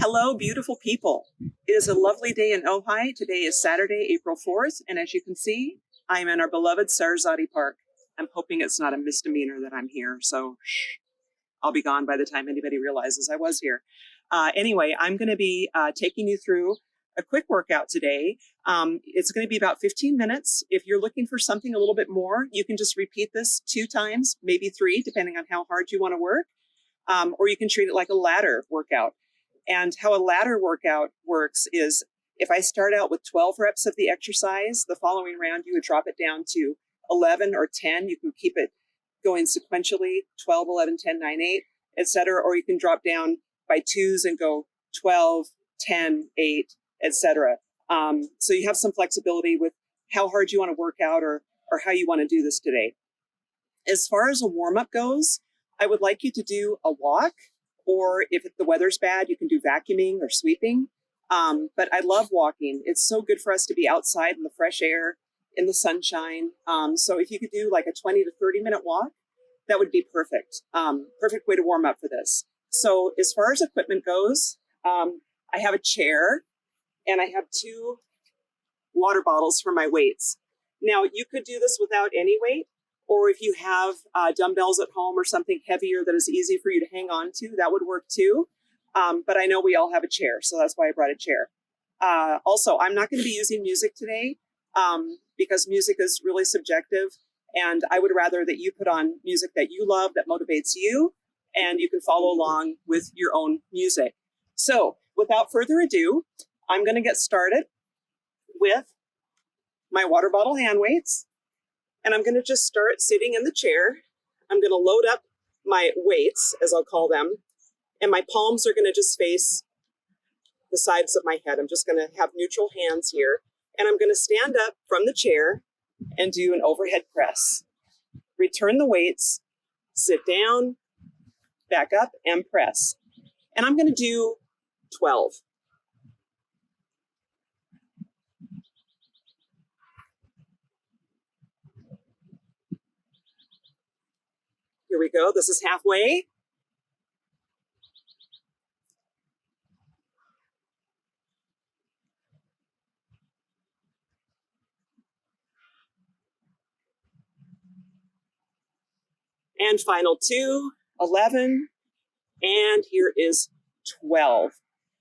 Hello, beautiful people. It is a lovely day in Ojai. Today is Saturday, April 4th, and as you can see, I am in our beloved Sarzati Park. I'm hoping it's not a misdemeanor that I'm here, so I'll be gone by the time anybody realizes I was here. Anyway, I'm going to be taking you through a quick workout today. It's going to be about 15 minutes. If you're looking for something a little bit more, you can just repeat this 2 times, maybe 3, depending on how hard you want to work, or you can treat it like a ladder workout. And how a ladder workout works is if I start out with 12 reps of the exercise, the following round you would drop it down to 11 or 10. You can keep it going sequentially, 12, 11, 10, 9, 8, etc. Or you can drop down by twos and go 12, 10, 8, etc. So you have some flexibility with how hard you want to work out or how you want to do this today. As far as a warm-up goes, I would like you to do a walk, or if the weather's bad, you can do vacuuming or sweeping. But I love walking. It's so good for us to be outside in the fresh air, in the sunshine. So if you could do like a 20 to 30-minute walk, that would be perfect. Perfect way to warm up for this. So as far as equipment goes, I have a chair and I have 2 water bottles for my weights. Now, you could do this without any weight, or if you have dumbbells at home or something heavier that is easy for you to hang on to, that would work too. But I know we all have a chair, so that's why I brought a chair. Also, I'm not going to be using music today because music is really subjective, and I would rather that you put on music that you love, that motivates you, and you can follow along with your own music. So without further ado, I'm going to get started with my water bottle hand weights. And I'm going to just start sitting in the chair. I'm going to load up my weights, as I'll call them, and my palms are going to just face the sides of my head. I'm just going to have neutral hands here, and I'm going to stand up from the chair and do an overhead press. Return the weights, sit down, back up, and press. And I'm going to do 12. Here we go. This is halfway. And final 2, 11, and here is 12.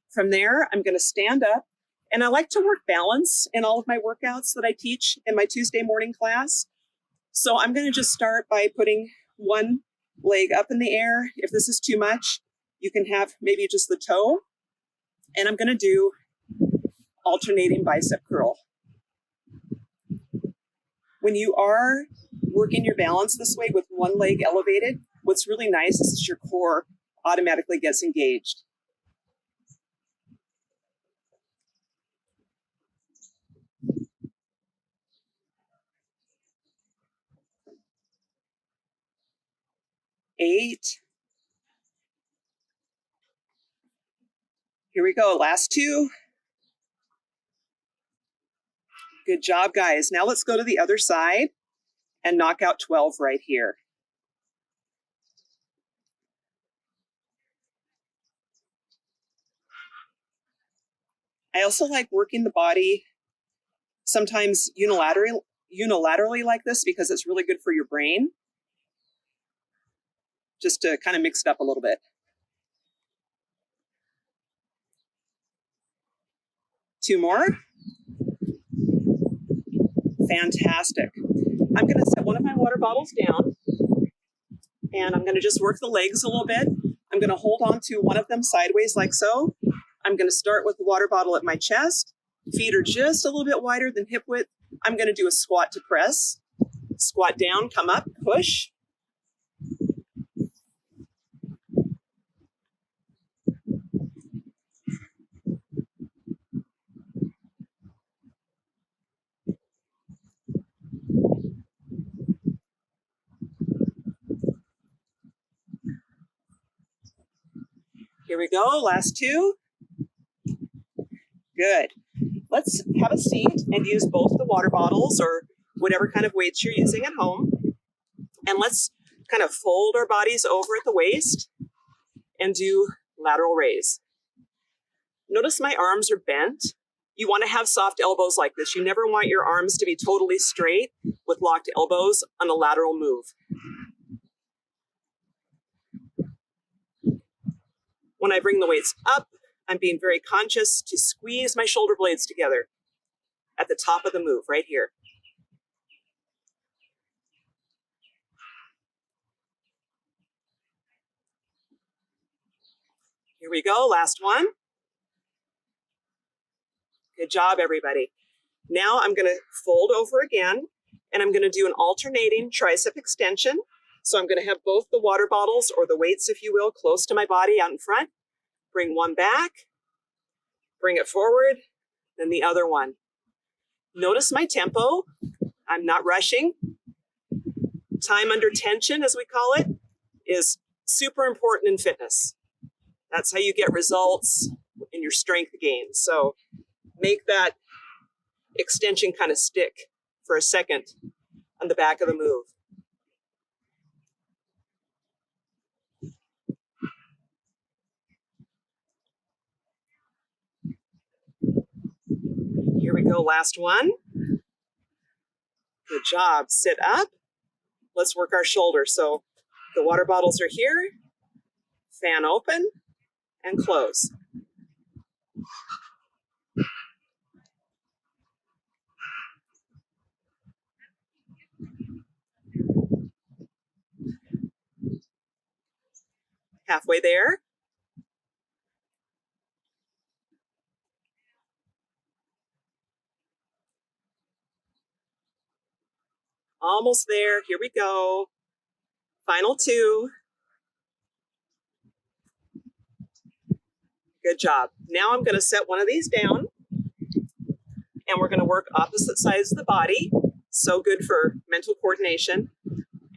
From there, I'm going to stand up, and I like to work balance in all of my workouts that I teach in my Tuesday morning class. So I'm going to just start by putting one leg up in the air. If this is too much, you can have maybe just the toe. And I'm going to do alternating bicep curl. When you are working your balance this way with one leg elevated, what's really nice is your core automatically gets engaged. Eight. Here we go. Last 2. Good job, guys. Now let's go to the other side and knock out 12 right here. I also like working the body sometimes unilaterally like this because it's really good for your brain. Just to kind of mix it up a little bit. 2 more. Fantastic. I'm going to set one of my water bottles down, and I'm going to just work the legs a little bit. I'm going to hold on to one of them sideways like so. I'm going to start with the water bottle at my chest. Feet are just a little bit wider than hip width. I'm going to do a squat to press. Squat down, come up, push. Here we go, last 2. Good. Let's have a seat and use both the water bottles or whatever kind of weights you're using at home. And let's kind of fold our bodies over at the waist and do lateral raise. Notice my arms are bent. You want to have soft elbows like this. You never want your arms to be totally straight with locked elbows on a lateral move. When I bring the weights up, I'm being very conscious to squeeze my shoulder blades together at the top of the move, right here. Here we go, last one. Good job, everybody. Now I'm gonna fold over again, and I'm gonna do an alternating tricep extension. So I'm gonna have both the water bottles, or the weights, if you will, close to my body out in front. Bring one back, bring it forward, then the other one. Notice my tempo. I'm not rushing. Time under tension, as we call it, is super important in fitness. That's how you get results in your strength gains. So make that extension kind of stick for a second on the back of the move. Here we go, last one. Good job. Sit up. Let's work our shoulders. So the water bottles are here. Fan open and close. Halfway there. Almost there. Here we go. Final two. Good job. Now I'm going to set one of these down, and we're going to work opposite sides of the body. So good for mental coordination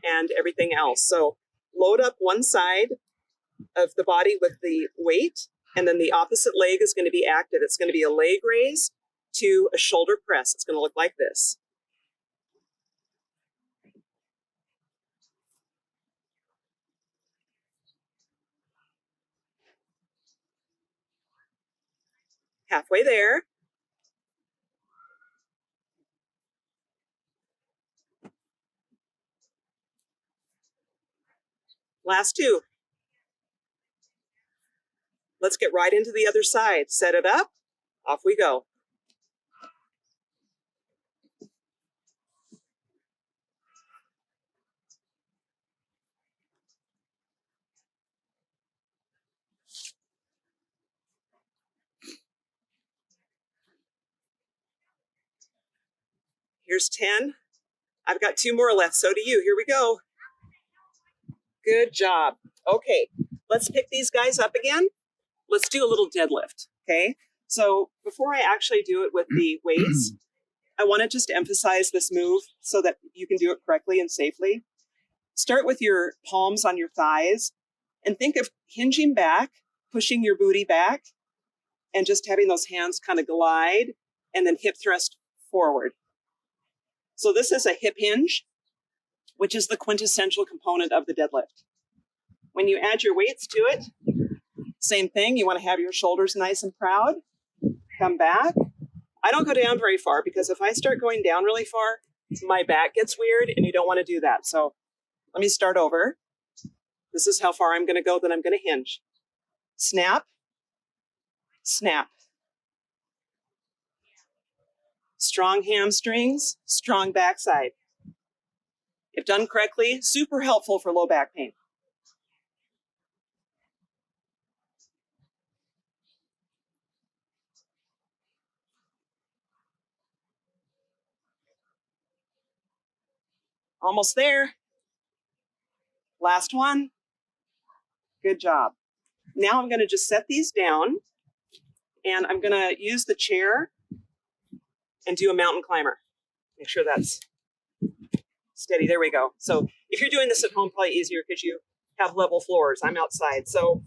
and everything else. So load up one side of the body with the weight, and then the opposite leg is going to be active. It's going to be a leg raise to a shoulder press. It's going to look like this. Halfway there. Last two. Let's get right into the other side. Set it up. Off we go. Here's 10. I've got 2 more left. So do you. Here we go. Good job. Okay, let's pick these guys up again. Let's do a little deadlift, okay? So before I actually do it with the weights, I want to just emphasize this move so that you can do it correctly and safely. Start with your palms on your thighs and think of hinging back, pushing your booty back, and just having those hands kind of glide and then hip thrust forward. So this is a hip hinge, which is the quintessential component of the deadlift. When you add your weights to it, same thing. You want to have your shoulders nice and proud. Come back. I don't go down very far because if I start going down really far, my back gets weird and you don't want to do that. So let me start over. This is how far I'm going to go, then I'm going to hinge. Snap, snap. Strong hamstrings, strong backside. If done correctly, super helpful for low back pain. Almost there. Last one. Good job. Now I'm going to just set these down, and I'm going to use the chair and do a mountain climber. Make sure that's steady. There we go. So if you're doing this at home, probably easier because you have level floors. I'm outside. So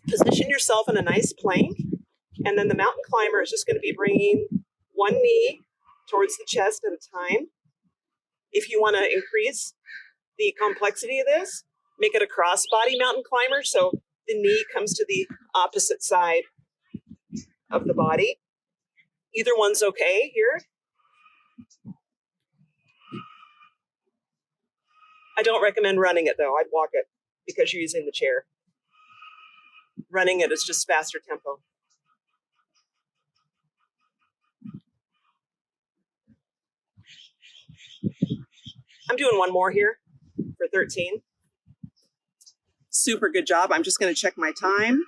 position yourself in a nice plank, and then the mountain climber is just going to be bringing one knee towards the chest at a time. If you want to increase the complexity of this, make it a crossbody mountain climber. So the knee comes to the opposite side of the body. Either one's okay here. I don't recommend running it though. I'd walk it because you're using the chair. Running it is just faster tempo. I'm doing one more here for 13. Super good job. I'm just going to check my time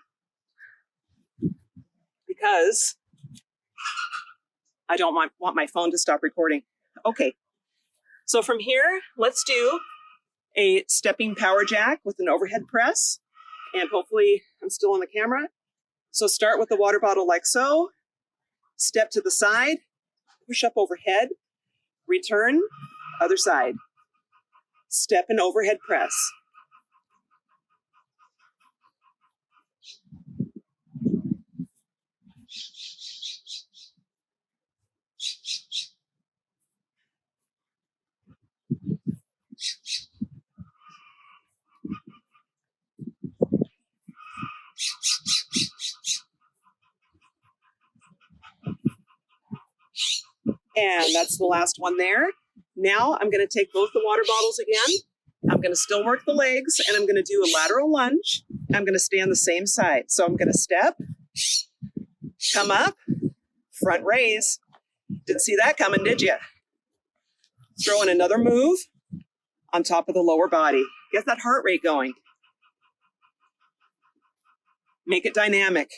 because I don't want my phone to stop recording. Okay. So from here, let's do a stepping power jack with an overhead press. And hopefully I'm still on the camera. So start with the water bottle like so. Step to the side, push up overhead, return, other side. Step and overhead press. And that's the last one there. Now I'm going to take both the water bottles again. I'm going to still work the legs and I'm going to do a lateral lunge. I'm going to stay on the same side. So I'm going to step, come up, front raise. Didn't see that coming, did you? Throw in another move on top of the lower body. Get that heart rate going. Make it dynamic.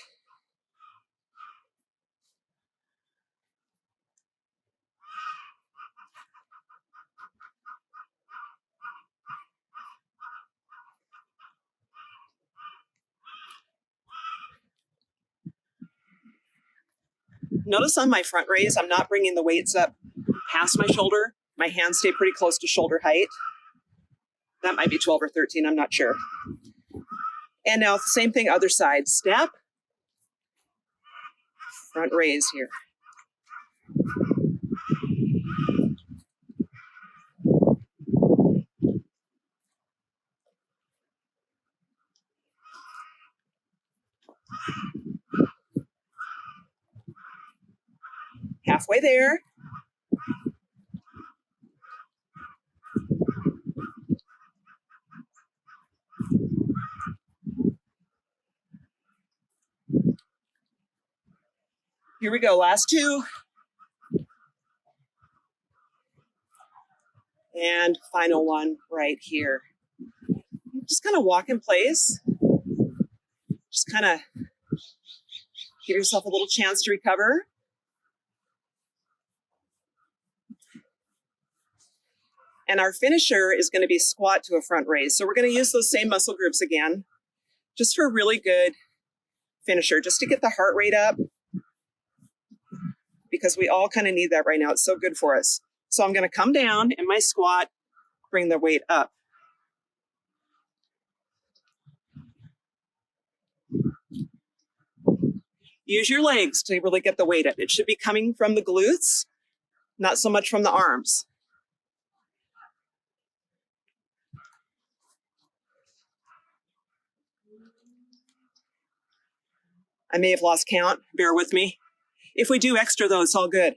Notice on my front raise, I'm not bringing the weights up past my shoulder. My hands stay pretty close to shoulder height. That might be 12 or 13, I'm not sure. And now same thing, other side. Step, front raise here. Halfway there. Here we go, last two. And final one right here. Just kind of walk in place. Just kind of give yourself a little chance to recover. And our finisher is going to be squat to a front raise. So we're going to use those same muscle groups again, just for a really good finisher, just to get the heart rate up, because we all kind of need that right now. It's so good for us. So I'm going to come down in my squat, bring the weight up. Use your legs to really get the weight up. It should be coming from the glutes, not so much from the arms. I may have lost count. Bear with me. If we do extra though, it's all good.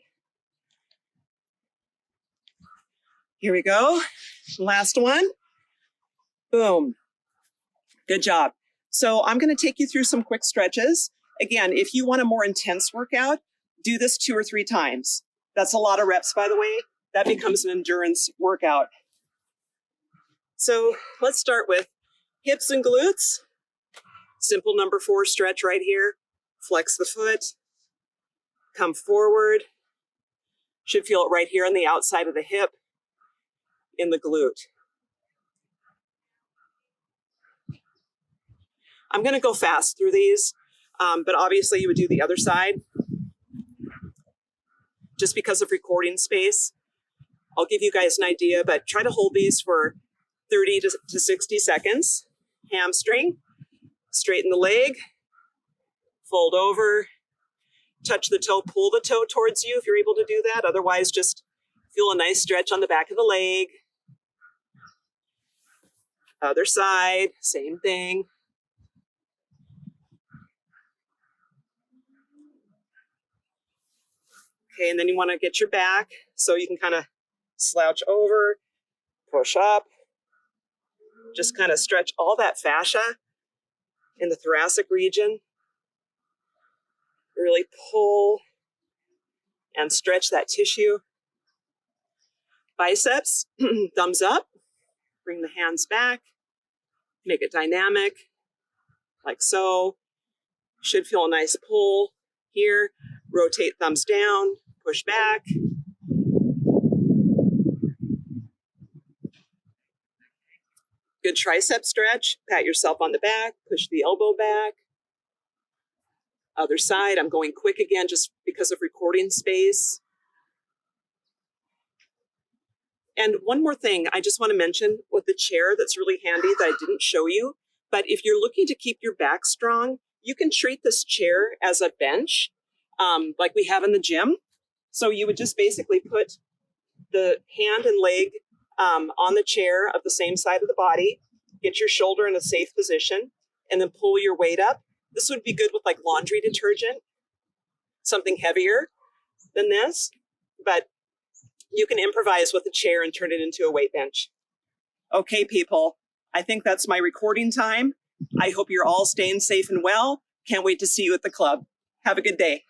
Here we go. Last one. Boom. Good job. So I'm going to take you through some quick stretches. Again, if you want a more intense workout, do this 2 or 3 times. That's a lot of reps, by the way. That becomes an endurance workout. So let's start with hips and glutes. Simple number 4 stretch right here. Flex the foot. Come forward. Should feel it right here on the outside of the hip, in the glute. I'm going to go fast through these, but obviously you would do the other side just because of recording space. I'll give you guys an idea, but try to hold these for 30 to 60 seconds. Hamstring, straighten the leg, fold over, touch the toe, pull the toe towards you if you're able to do that. Otherwise, just feel a nice stretch on the back of the leg. Other side, same thing. Okay, and then you want to get your back so you can kind of slouch over, push up, just kind of stretch all that fascia in the thoracic region. Really pull and stretch that tissue. Biceps, thumbs up, bring the hands back, make it dynamic, like so. Should feel a nice pull here. Rotate thumbs down, push back. Good tricep stretch. Pat yourself on the back, push the elbow back. Other side, I'm going quick again just because of recording space. And one more thing I just want to mention with the chair that's really handy that I didn't show you, but if you're looking to keep your back strong, you can treat this chair as a bench, like we have in the gym. So you would just basically put the hand and leg on the chair of the same side of the body, get your shoulder in a safe position, and then pull your weight up. This would be good with like laundry detergent, something heavier than this, but you can improvise with a chair and turn it into a weight bench. Okay, people, I think that's my recording time. I hope you're all staying safe and well. Can't wait to see you at the club. Have a good day.